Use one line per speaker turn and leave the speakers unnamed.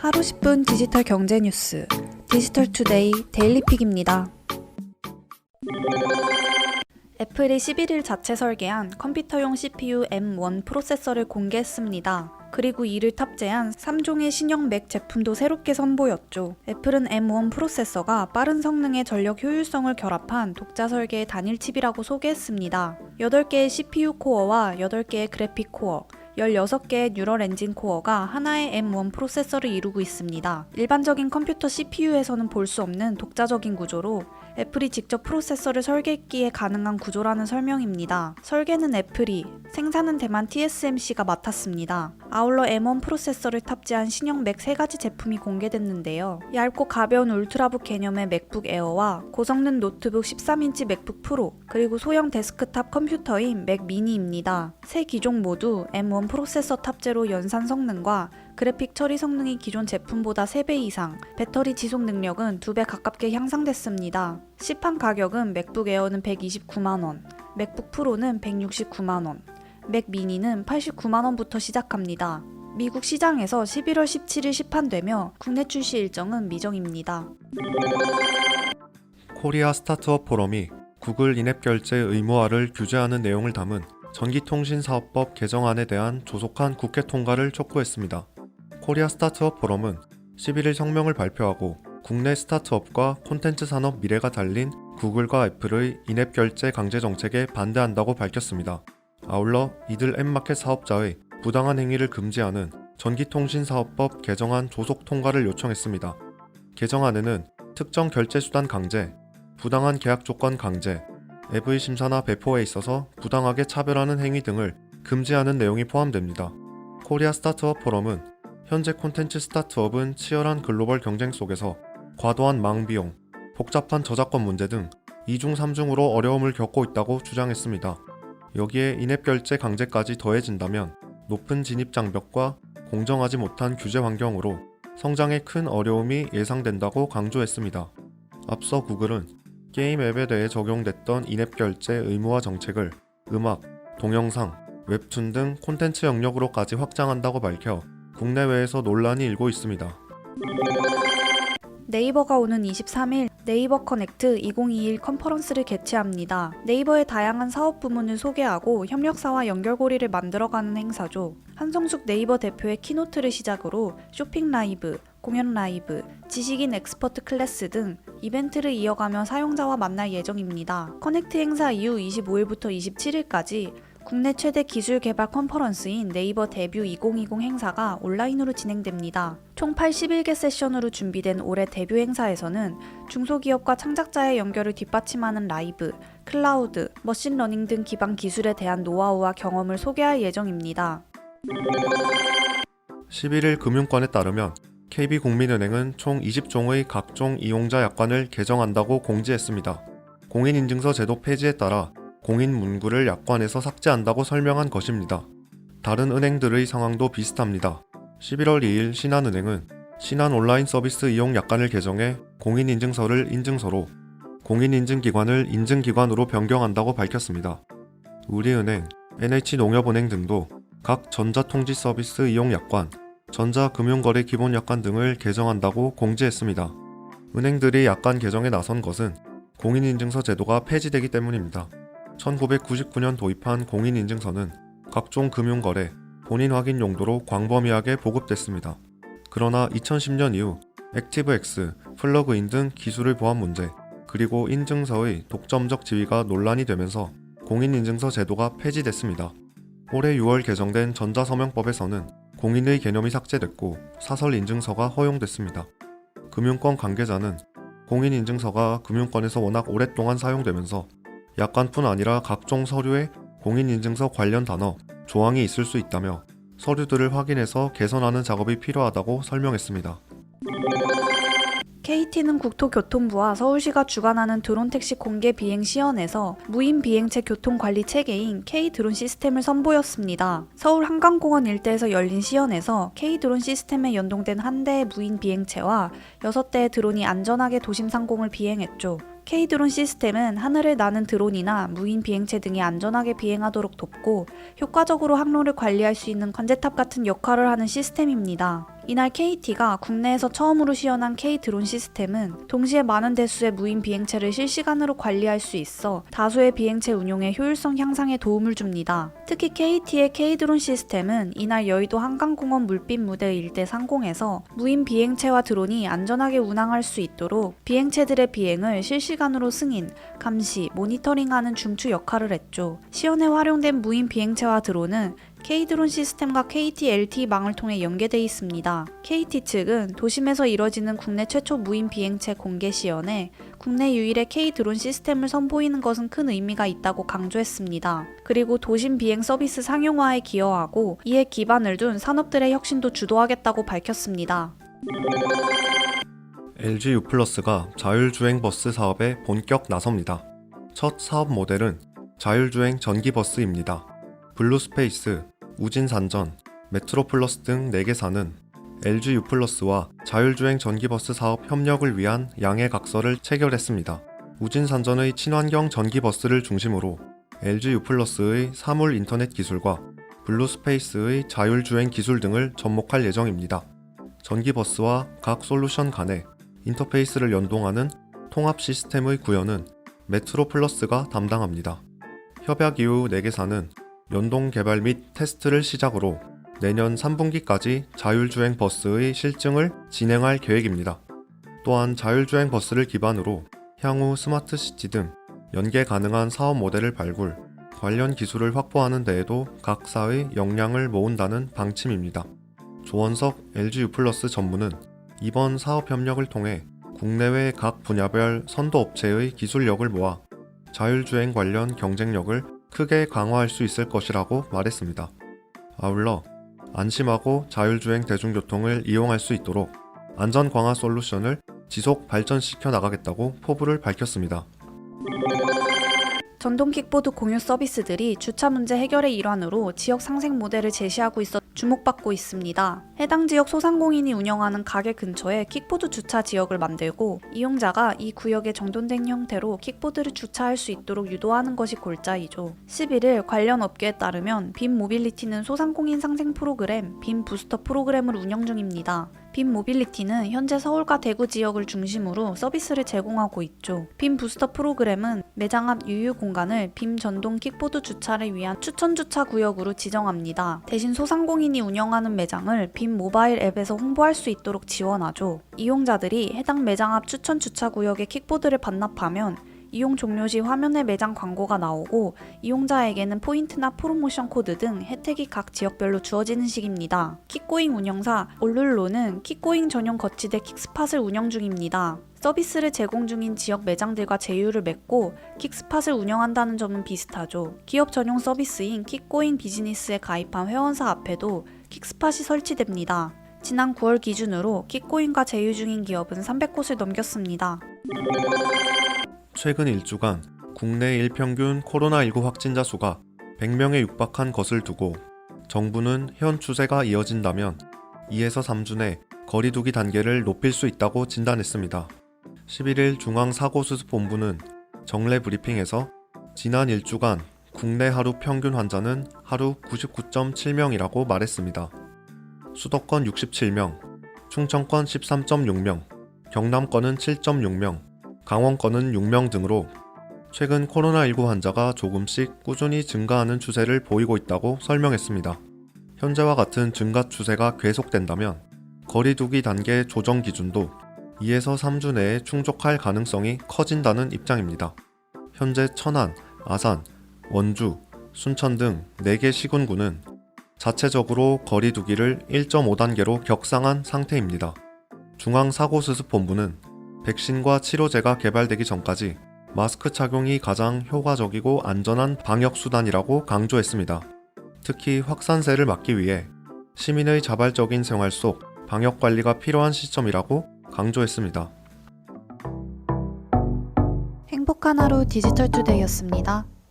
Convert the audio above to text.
하루 10분 디지털 경제 뉴스 디지털투데이 데일리픽입니다. 애플이 11일 자체 설계한 컴퓨터용 CPU M1 프로세서를 공개했습니다. 그리고 이를 탑재한 3종의 신형 맥 제품도 새롭게 선보였죠. 애플은 M1 프로세서가 빠른 성능의 전력 효율성을 결합한 독자 설계의 단일 칩이라고 소개했습니다. 8개의 CPU 코어와 8개의 그래픽 코어, 16개의 뉴럴 엔진 코어가 하나의 M1 프로세서를 이루고 있습니다. 일반적인 컴퓨터 CPU에서는 볼 수 없는 독자적인 구조로 애플이 직접 프로세서를 설계했기에 가능한 구조라는 설명입니다. 설계는 애플이, 생산은 대만 TSMC가 맡았습니다. 아울러 M1 프로세서를 탑재한 신형 맥 3가지 제품이 공개됐는데요. 얇고 가벼운 울트라북 개념의 맥북 에어와 고성능 노트북 13인치 맥북 프로, 그리고 소형 데스크탑 컴퓨터인 맥 미니입니다. 세 기종 모두 M1 프로세서 탑재로 연산 성능과 그래픽 처리 성능이 기존 제품보다 3배 이상, 배터리 지속 능력은 2배 가깝게 향상됐습니다. 시판 가격은 맥북 에어는 129만원, 맥북 프로는 169만원, 맥 미니는 89만원부터 시작합니다. 미국 시장에서 11월 17일 시판되며 국내 출시 일정은 미정입니다.
코리아 스타트업 포럼이 구글 인앱 결제 의무화를 규제하는 내용을 담은 전기통신사업법 개정안에 대한 조속한 국회 통과를 촉구했습니다. 코리아 스타트업 포럼은 11일 성명을 발표하고 국내 스타트업과 콘텐츠 산업 미래가 달린 구글과 애플의 인앱 결제 강제 정책에 반대한다고 밝혔습니다. 아울러 이들 앱마켓 사업자의 부당한 행위를 금지하는 전기통신사업법 개정안 조속 통과를 요청했습니다. 개정안에는 특정 결제수단 강제, 부당한 계약 조건 강제, 앱의 심사나 배포에 있어서 부당하게 차별하는 행위 등을 금지하는 내용이 포함됩니다. 코리아 스타트업 포럼은 현재 콘텐츠 스타트업은 치열한 글로벌 경쟁 속에서 과도한 망비용, 복잡한 저작권 문제 등 2중 3중으로 어려움을 겪고 있다고 주장했습니다. 여기에 인앱 결제 강제까지 더해진다면 높은 진입 장벽과 공정하지 못한 규제 환경으로 성장에 큰 어려움이 예상된다고 강조했습니다. 앞서 구글은 게임 앱에 대해 적용됐던 인앱 결제 의무화 정책을 음악, 동영상, 웹툰 등 콘텐츠 영역으로까지 확장한다고 밝혀 국내외에서 논란이 일고 있습니다.
네이버가 오는 23일 네이버 커넥트 2021 컨퍼런스를 개최합니다. 네이버의 다양한 사업 부문을 소개하고 협력사와 연결고리를 만들어가는 행사죠. 한성숙 네이버 대표의 키노트를 시작으로 쇼핑 라이브, 공연 라이브, 지식인 엑스퍼트 클래스 등 이벤트를 이어가며 사용자와 만날 예정입니다. 커넥트 행사 이후 25일부터 27일까지 국내 최대 기술 개발 컨퍼런스인 네이버 데뷔 2020 행사가 온라인으로 진행됩니다. 총 81개 세션으로 준비된 올해 데뷔 행사에서는 중소기업과 창작자의 연결을 뒷받침하는 라이브, 클라우드, 머신러닝 등 기반 기술에 대한 노하우와 경험을 소개할 예정입니다.
11일 금융권에 따르면 KB국민은행은 총 20종의 각종 이용자 약관을 개정한다고 공지했습니다. 공인인증서 제도 폐지에 따라 공인 문구를 약관에서 삭제한다고 설명한 것입니다. 다른 은행들의 상황도 비슷합니다. 11월 2일 신한은행은 신한 온라인 서비스 이용 약관을 개정해 공인인증서를 인증서로, 공인인증기관을 인증기관으로 변경한다고 밝혔습니다. 우리은행, NH농협은행 등도 각 전자통지 서비스 이용 약관, 전자금융거래 기본 약관 등을 개정한다고 공지했습니다. 은행들이 약관 개정에 나선 것은 공인인증서 제도가 폐지되기 때문입니다. 1999년 도입한 공인인증서는 각종 금융거래, 본인 확인 용도로 광범위하게 보급됐습니다. 그러나 2010년 이후 액티브엑스, 플러그인 등 기술을 보안 문제, 그리고 인증서의 독점적 지위가 논란이 되면서 공인인증서 제도가 폐지됐습니다. 올해 6월 개정된 전자서명법에서는 공인의 개념이 삭제됐고 사설인증서가 허용됐습니다. 금융권 관계자는 공인인증서가 금융권에서 워낙 오랫동안 사용되면서 약관뿐 아니라 각종 서류에 공인인증서 관련 단어, 조항이 있을 수 있다며 서류들을 확인해서 개선하는 작업이 필요하다고 설명했습니다.
KT는 국토교통부와 서울시가 주관하는 드론택시 공개 비행 시연에서 무인 비행체 교통관리 체계인 K-드론 시스템을 선보였습니다. 서울 한강공원 일대에서 열린 시연에서 K-드론 시스템에 연동된 한 대의 무인 비행체와 6대의 드론이 안전하게 도심 상공을 비행했죠. K-드론 시스템은 하늘을 나는 드론이나 무인 비행체 등이 안전하게 비행하도록 돕고 효과적으로 항로를 관리할 수 있는 관제탑 같은 역할을 하는 시스템입니다. 이날 KT가 국내에서 처음으로 시연한 K-드론 시스템은 동시에 많은 대수의 무인 비행체를 실시간으로 관리할 수 있어 다수의 비행체 운용의 효율성 향상에 도움을 줍니다. 특히 KT의 K-드론 시스템은 이날 여의도 한강공원 물빛 무대 일대 상공에서 무인 비행체와 드론이 안전하게 운항할 수 있도록 비행체들의 비행을 실시간으로 승인, 감시, 모니터링하는 중추 역할을 했죠. 시연에 활용된 무인 비행체와 드론은 K-드론 시스템과 KT LTE망을 통해 연계되어 있습니다. KT 측은 도심에서 이뤄지는 국내 최초 무인 비행체 공개 시연에 국내 유일의 K-드론 시스템을 선보이는 것은 큰 의미가 있다고 강조했습니다. 그리고 도심 비행 서비스 상용화에 기여하고 이에 기반을 둔 산업들의 혁신도 주도하겠다고 밝혔습니다.
LG U+가 자율주행 버스 사업에 본격 나섭니다. 첫 사업 모델은 자율주행 전기버스입니다. 블루스페이스, 우진산전, 메트로플러스 등 4개사는 LG U+와 자율주행 전기버스 사업 협력을 위한 양해각서를 체결했습니다. 우진산전의 친환경 전기버스를 중심으로 LG U+의 사물 인터넷 기술과 블루스페이스의 자율주행 기술 등을 접목할 예정입니다. 전기버스와 각 솔루션 간의 인터페이스를 연동하는 통합 시스템의 구현은 메트로플러스가 담당합니다. 협약 이후 4개사는 연동 개발 및 테스트를 시작으로 내년 3분기까지 자율주행 버스의 실증을 진행할 계획입니다. 또한 자율주행 버스를 기반으로 향후 스마트시티 등 연계 가능한 사업 모델을 발굴, 관련 기술을 확보하는 데에도 각 사의 역량을 모은다는 방침입니다. 조원석 LG U+ 전무는 이번 사업 협력을 통해 국내외 각 분야별 선도업체의 기술력을 모아 자율주행 관련 경쟁력을 크게 강화할 수 있을 것이라고 말했습니다. 아울러 안심하고 자율주행 대중교통을 이용할 수 있도록 안전 강화 솔루션을 지속 발전시켜 나가겠다고 포부를 밝혔습니다.
전동 킥보드 공유 서비스들이 주차 문제 해결의 일환으로 지역 상생 모델을 제시하고 있어 주목받고 있습니다. 해당 지역 소상공인이 운영하는 가게 근처에 킥보드 주차 지역을 만들고 이용자가 이 구역에 정돈된 형태로 킥보드를 주차할 수 있도록 유도하는 것이 골자이죠. 11일 관련 업계에 따르면 빔 모빌리티는 소상공인 상생 프로그램 빔 부스터 프로그램을 운영 중입니다. 빔 모빌리티는 현재 서울과 대구 지역을 중심으로 서비스를 제공하고 있죠. 빔 부스터 프로그램은 매장 앞 유휴 공간을 빔 전동 킥보드 주차를 위한 추천 주차 구역으로 지정합니다. 대신 소상공인이 운영하는 매장을 빔 모바일 앱에서 홍보할 수 있도록 지원하죠. 이용자들이 해당 매장 앞 추천 주차 구역에 킥보드를 반납하면 이용 종료 시 화면에 매장 광고가 나오고 이용자에게는 포인트나 프로모션 코드 등 혜택이 각 지역별로 주어지는 식입니다. 킥고잉 운영사 올룰로는 킥고잉 전용 거치대 킥스팟을 운영 중입니다. 서비스를 제공 중인 지역 매장들과 제휴를 맺고 킥스팟을 운영한다는 점은 비슷하죠. 기업 전용 서비스인 킥고잉 비즈니스에 가입한 회원사 앞에도 킥스팟이 설치됩니다. 지난 9월 기준으로 킥고잉과 제휴 중인 기업은 300곳을 넘겼습니다.
최근 일주간 국내 일평균 코로나19 확진자 수가 100명에 육박한 것을 두고 정부는 현 추세가 이어진다면 2에서 3주 내 거리두기 단계를 높일 수 있다고 진단했습니다. 11일 중앙사고수습본부는 정례 브리핑에서 지난 일주간 국내 하루 평균 환자는 하루 99.7명이라고 말했습니다. 수도권 67명, 충청권 13.6명, 경남권은 7.6명, 강원권은 6명 등으로 최근 코로나19 환자가 조금씩 꾸준히 증가하는 추세를 보이고 있다고 설명했습니다. 현재와 같은 증가 추세가 계속된다면 거리두기 단계 조정 기준도 2에서 3주 내에 충족할 가능성이 커진다는 입장입니다. 현재 천안, 아산, 원주, 순천 등 4개 시군구는 자체적으로 거리두기를 1.5단계로 격상한 상태입니다. 중앙사고수습본부는 백신과 치료제가 개발되기 전까지 마스크 착용이 가장 효과적이고 안전한 방역수단이라고 강조했습니다. 특히 확산세를 막기 위해 시민의 자발적인 생활 속 방역관리가 필요한 시점이라고 강조했습니다.
행복한 하루 디지털투데이였습니다.